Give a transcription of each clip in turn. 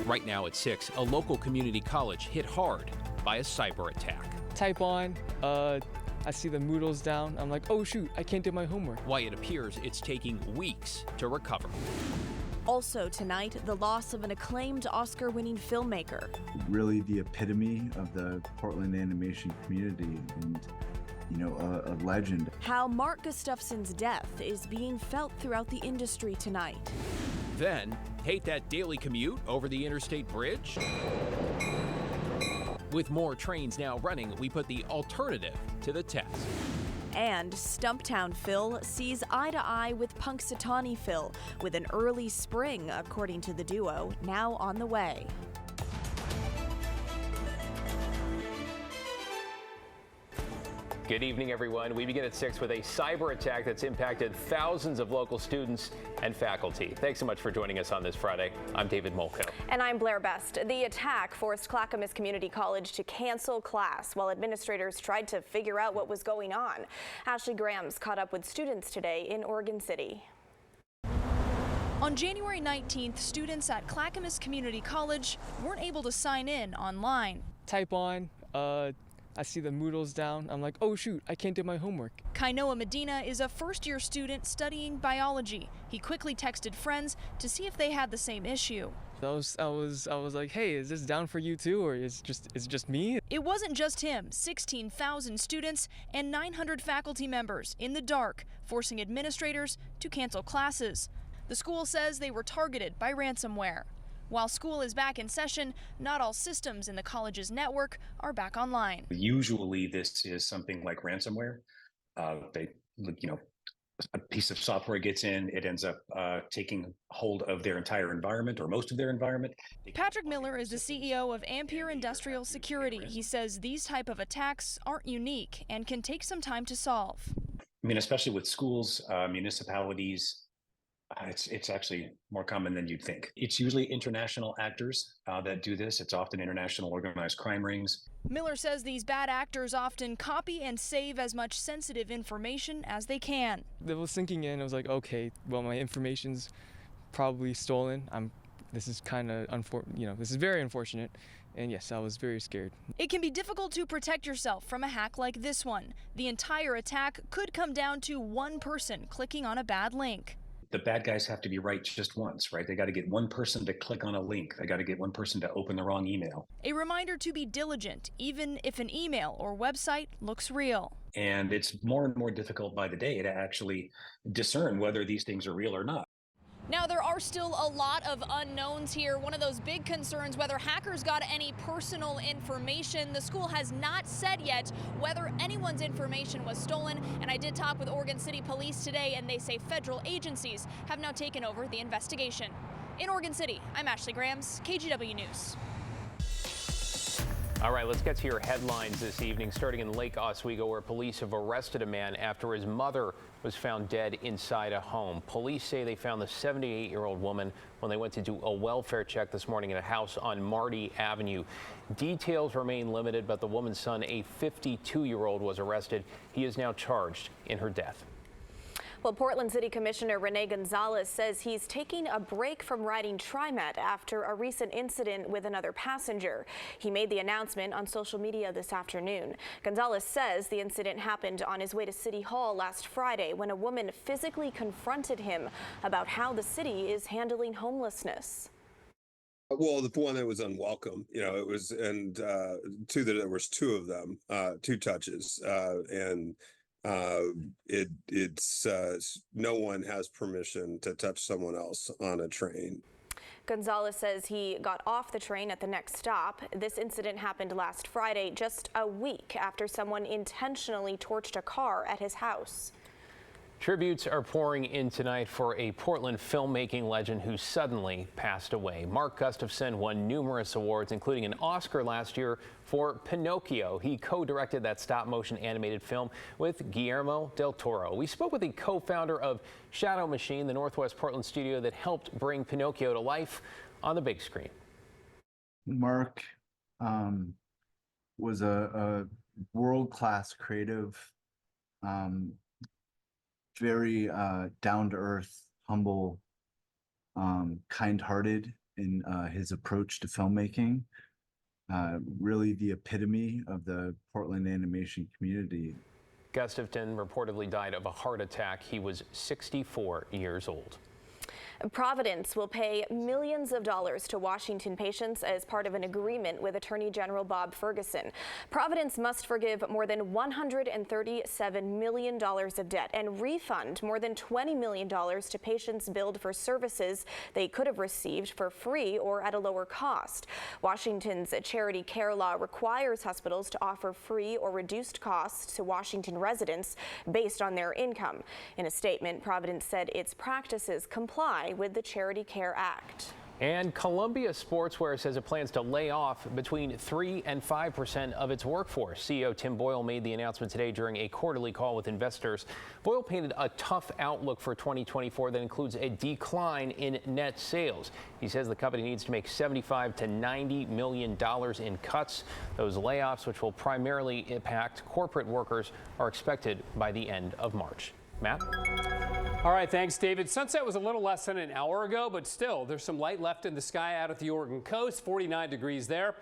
Right now at 6, a local community college hit hard by a cyber attack. Type on, I see the Moodle's down. I'm like, oh shoot, I can't do my homework. Why it appears it's taking weeks to recover. Also tonight, the loss of an acclaimed Oscar-winning filmmaker. Really the epitome of the Portland animation community and, a legend. How Mark Gustafson's death is being felt throughout the industry tonight. Then, hate that daily commute over the interstate bridge? With more trains now running, we put the alternative to the test. And Stumptown Phil sees eye to eye with Punxsutawney Phil, with an early spring, according to the duo, now on the way. Good evening, everyone. We begin at 6 with a cyber attack that's impacted thousands of local students and faculty. Thanks so much for joining us on this Friday. I'm David Molko. And I'm Blair Best. The attack forced Clackamus Community College to cancel class while administrators tried to figure out what was going on. Ashley Graham's caught up with students today in Oregon City. On January 19th, students at Clackamus Community College weren't able to sign in online. Type on, I see the Moodle's down. I'm like, oh shoot, I can't do my homework. Kainoa Medina is a first-year student studying biology. He quickly texted friends to see if they had the same issue. I was like, hey, is this down for you too, or is it just me? It wasn't just him. 16,000 students and 900 faculty members in the dark, forcing administrators to cancel classes. The school says they were targeted by ransomware. While school is back in session, not all systems in the college's network are back online. Usually this is something like ransomware. A piece of software gets in, it ends up taking hold of their entire environment or most of their environment. Patrick Miller is the CEO of Ampere Industrial Security. He says these type of attacks aren't unique and can take some time to solve. I mean, especially with schools, municipalities, it's actually more common than you'd think. It's usually international actors that do this. It's often international organized crime rings. Miller says these bad actors often copy and save as much sensitive information as they can. It was sinking in. I was like, okay, well, my information's probably stolen. This is kind of this is very unfortunate. And yes, I was very scared. It can be difficult to protect yourself from a hack like this one. The entire attack could come down to one person clicking on a bad link. The bad guys have to be right just once, right? They got to get one person to click on a link. They got to get one person to open the wrong email. A reminder to be diligent, even if an email or website looks real. And it's more and more difficult by the day to actually discern whether these things are real or not. Now, there are still a lot of unknowns here. One of those big concerns, whether hackers got any personal information. The school has not said yet whether anyone's information was stolen. And I did talk with Oregon City Police today, and they say federal agencies have now taken over the investigation. In Oregon City, I'm Ashley Grams, KGW News. All right, let's get to your headlines this evening, starting in Lake Oswego, where police have arrested a man after his mother was found dead inside a home. Police say they found the 78-year-old woman when they went to do a welfare check this morning in a house on Marty Avenue. Details remain limited, but the woman's son, a 52-year-old, was arrested. He is now charged in her death. Well, Portland City Commissioner Rene Gonzalez says he's taking a break from riding TriMet after a recent incident with another passenger. He made the announcement on social media this afternoon. Gonzalez says the incident happened on his way to City Hall last Friday when a woman physically confronted him about how the city is handling homelessness. Well, the one that was unwelcome, it was, and there was two of them, two touches, and it's no one has permission to touch someone else on a train. Gonzalez says he got off the train at the next stop. This incident happened last Friday, just a week after someone intentionally torched a car at his house. Tributes are pouring in tonight for a Portland filmmaking legend who suddenly passed away. Mark Gustafson won numerous awards, including an Oscar last year for Pinocchio. He co-directed that stop-motion animated film with Guillermo del Toro. We spoke with the co-founder of Shadow Machine, the Northwest Portland studio that helped bring Pinocchio to life on the big screen. Mark was a world-class creative, very down-to-earth, humble, kind-hearted, in his approach to filmmaking. Really the epitome of the Portland animation community. Gustafson reportedly died of a heart attack. He was 64 years old. Providence will pay millions of dollars to Washington patients as part of an agreement with Attorney General Bob Ferguson. Providence must forgive more than $137 million of debt and refund more than $20 million to patients billed for services they could have received for free or at a lower cost. Washington's charity care law requires hospitals to offer free or reduced costs to Washington residents based on their income. In a statement, Providence said its practices comply with the Charity Care Act. And Columbia Sportswear says it plans to lay off between 3% and 5% of its workforce. CEO Tim Boyle made the announcement today during a quarterly call with investors. Boyle painted a tough outlook for 2024 that includes a decline in net sales. He says the company needs to make $75 to $90 million in cuts. Those layoffs, which will primarily impact corporate workers, are expected by the end of March. Matt? All right, thanks, David. Sunset was a little less than an hour ago, but still, there's some light left in the sky out at the Oregon coast, 49 degrees there.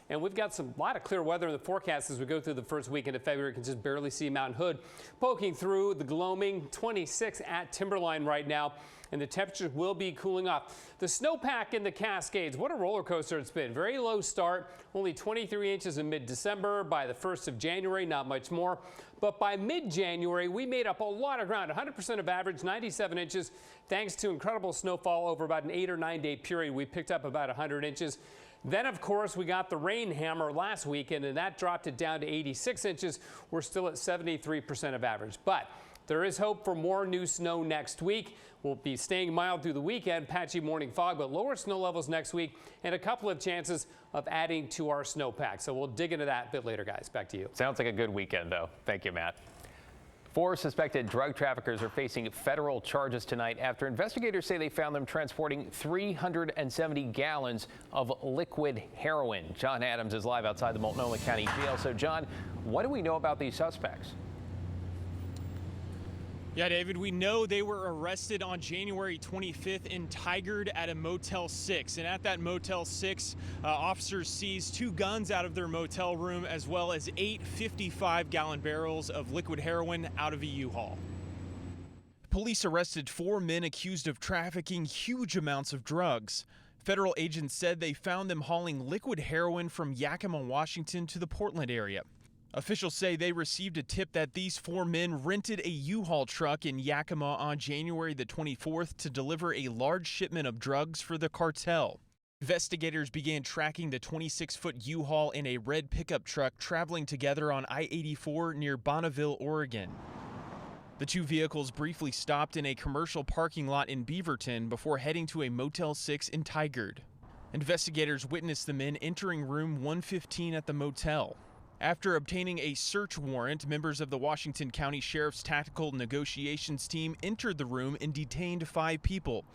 And we've got a lot of clear weather in the forecast as we go through the first weekend of February. You can just barely see Mount Hood poking through the gloaming. 26 at Timberline right now, and the temperatures will be cooling off. The snowpack in the Cascades, what a roller coaster it's been. Very low start, only 23 inches in mid-December. By the 1st of January, not much more. But by mid-January, we made up a lot of ground, 100% of average, 97 inches. Thanks to incredible snowfall over about an 8 or 9 day period, we picked up about 100 inches. Then, of course, we got the rain hammer last weekend, and that dropped it down to 86 inches. We're still at 73% of average. But there is hope for more new snow next week. We'll be staying mild through the weekend, patchy morning fog, but lower snow levels next week, and a couple of chances of adding to our snowpack. So we'll dig into that a bit later, guys. Back to you. Sounds like a good weekend, though. Thank you, Matt. 4 suspected drug traffickers are facing federal charges tonight after investigators say they found them transporting 370 gallons of liquid heroin. John Adams is live outside the Multnomah County Jail. So, John, what do we know about these suspects? Yeah, David, we know they were arrested on January 25th in Tigard at a Motel 6. And at that Motel 6, officers seized 2 guns out of their motel room, as well as 8 55-gallon barrels of liquid heroin out of a U-Haul. Police arrested 4 men accused of trafficking huge amounts of drugs. Federal agents said they found them hauling liquid heroin from Yakima, Washington to the Portland area. Officials say they received a tip that these 4 men rented a U-Haul truck in Yakima on January the 24th to deliver a large shipment of drugs for the cartel. Investigators began tracking the 26-foot U-Haul in a red pickup truck traveling together on I-84 near Bonneville, Oregon. The 2 vehicles briefly stopped in a commercial parking lot in Beaverton before heading to a Motel 6 in Tigard. Investigators witnessed the men entering room 115 at the motel. After obtaining a search warrant, members of the Washington County Sheriff's Tactical Negotiations Team entered the room and detained 5 people.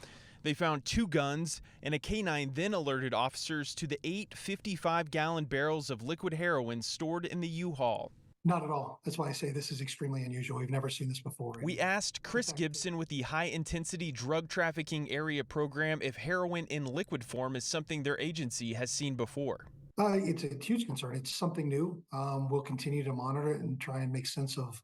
They found 2 guns, and a K-9 then alerted officers to the 8 55-gallon barrels of liquid heroin stored in the U-Haul. Not at all. That's why I say this is extremely unusual. We've never seen this before. We asked Chris Gibson with the High Intensity Drug Trafficking Area Program if heroin in liquid form is something their agency has seen before. It's a huge concern. It's something new. We'll continue to monitor it and try and make sense of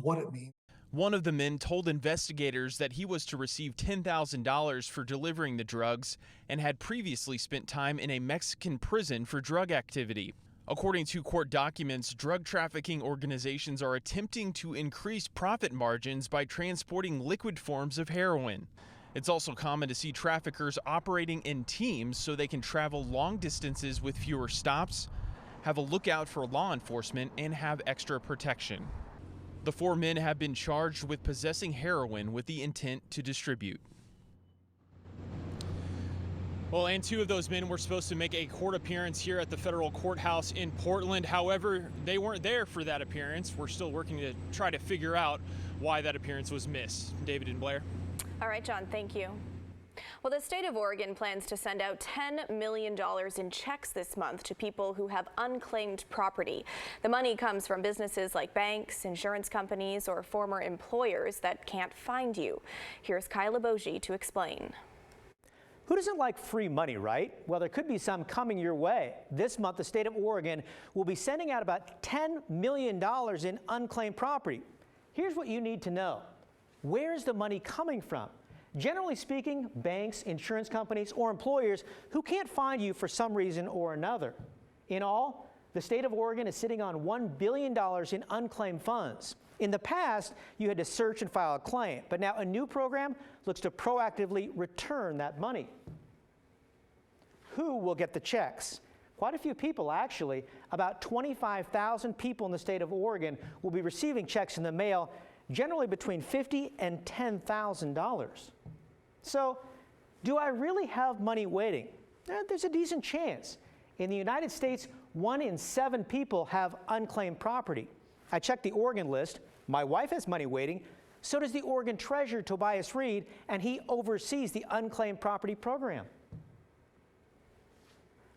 what it means. One of the men told investigators that he was to receive $10,000 for delivering the drugs and had previously spent time in a Mexican prison for drug activity. According to court documents, drug trafficking organizations are attempting to increase profit margins by transporting liquid forms of heroin. It's also common to see traffickers operating in teams so they can travel long distances with fewer stops, have a lookout for law enforcement, and have extra protection. The 4 men have been charged with possessing heroin with the intent to distribute. Well, and 2 of those men were supposed to make a court appearance here at the federal courthouse in Portland. However, they weren't there for that appearance. We're still working to try to figure out why that appearance was missed. David and Blair. All right, John, thank you. Well, the state of Oregon plans to send out $10 million in checks this month to people who have unclaimed property. The money comes from businesses like banks, insurance companies, or former employers that can't find you. Here's Kyla Bogie to explain. Who doesn't like free money, right? Well, there could be some coming your way. This month, the state of Oregon will be sending out about $10 million in unclaimed property. Here's what you need to know. Where is the money coming from? Generally speaking, banks, insurance companies, or employers who can't find you for some reason or another. In all, the state of Oregon is sitting on $1 billion in unclaimed funds. In the past, you had to search and file a claim, but now a new program looks to proactively return that money. Who will get the checks? Quite a few people, actually. About 25,000 people in the state of Oregon will be receiving checks in the mail, generally between $50,000 and $10,000. So, do I really have money waiting? There's a decent chance. In the United States, 1 in 7 people have unclaimed property. I checked the Oregon list. My wife has money waiting. So does the Oregon Treasurer, Tobias Reed, and he oversees the unclaimed property program.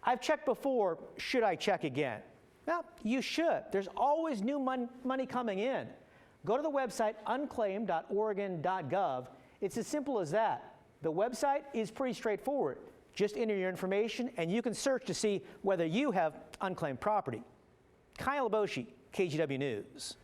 I've checked before. Should I check again? Well, you should. There's always new money coming in. Go to the website unclaimed.oregon.gov. It's as simple as that. The website is pretty straightforward. Just enter your information and you can search to see whether you have unclaimed property. Kyle Laboshi, KGW News.